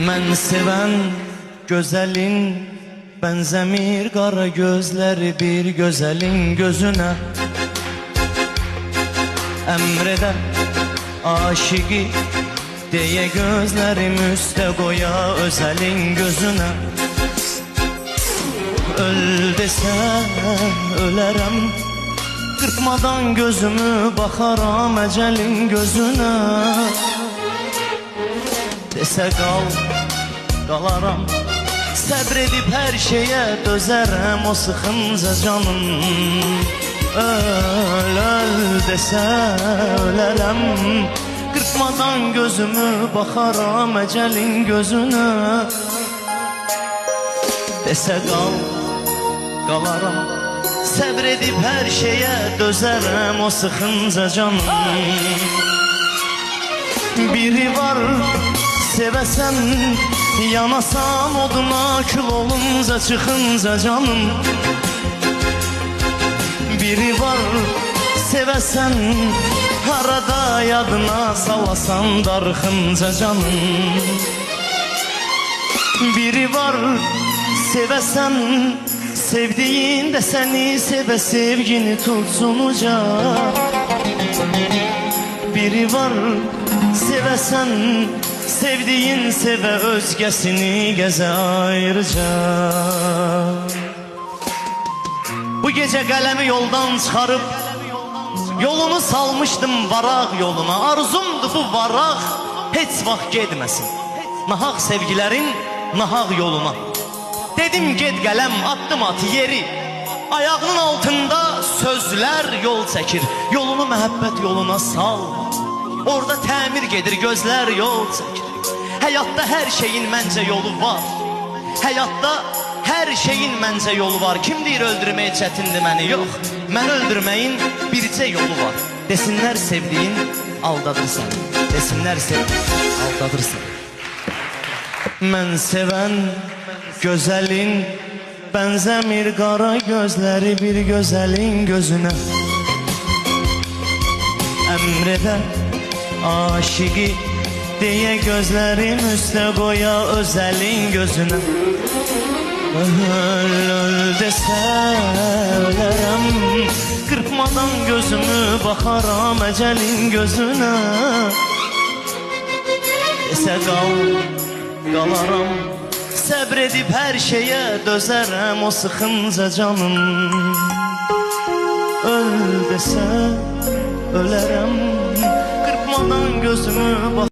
Mən sevən gözəlin bənzəmir qara gözləri bir gözəlin gözünə. Əmr edə aşiqi deyə gözlərim üstə qoya özəlin gözünə. Öl desə ölərəm, qırpmadan gözümü baxaram əcəlin gözünə. Desə qal, qalaram, səbr edib hər şeyə dözərəm o sıxınca canım. Öl, öl desə ölərəm, qırpmadan gözümü baxaram əcəlin gözünə. Desə qal, qalaram, səbr edib hər şeyə dözərəm o sıxınca canım. Biri var sevəsən, yanasan oduna kül olunca çıxınca canım. Biri var sevəsən, arada yadına salasan darxınca canım. Biri var sevəsən, sevdiyin də səni sevə sevgini tutsun uca. Biri var sevəsən, sevdiyin sevə özgəsini gəzə ayrıca. Bu gecə qələmi yoldan çıxarıb yolunu salmışdım varaq yoluna. Arzumdu bu varaq heç vaxt getməsin nahaq sevgilərin nahaq yoluna. Dedim ged qələm addım at yeri, ayağının altında sözlər yol çəkir. Yolunu məhəbbət yoluna sal, orada təmir gedir gözlər yol çəkir. Həyatda hər şeyin məncə yolu var, həyatda hər şeyin məncə yolu var. Kim deyir öldürmək çətindir məni? Yox, mən öldürməyin bircə yolu var. Desinlər sevdiyin aldadırsan, desinlər sevdiyin aldadırsan. Mən sevən gözəlin bənzəmir qara gözləri bir gözəlin gözünə. Əmr edə aşiqi deyə gözlərim üstə qoya özəlin gözünə. Öl, öl desə ölərəm, qırpmadan gözümü baxaram əcəlin gözünə. Desə qal, qalaram, səbr edib hər şeyə dözərəm o sıxınca canım. Öl desə ölərəm, qırpmadan gözümü baxaram.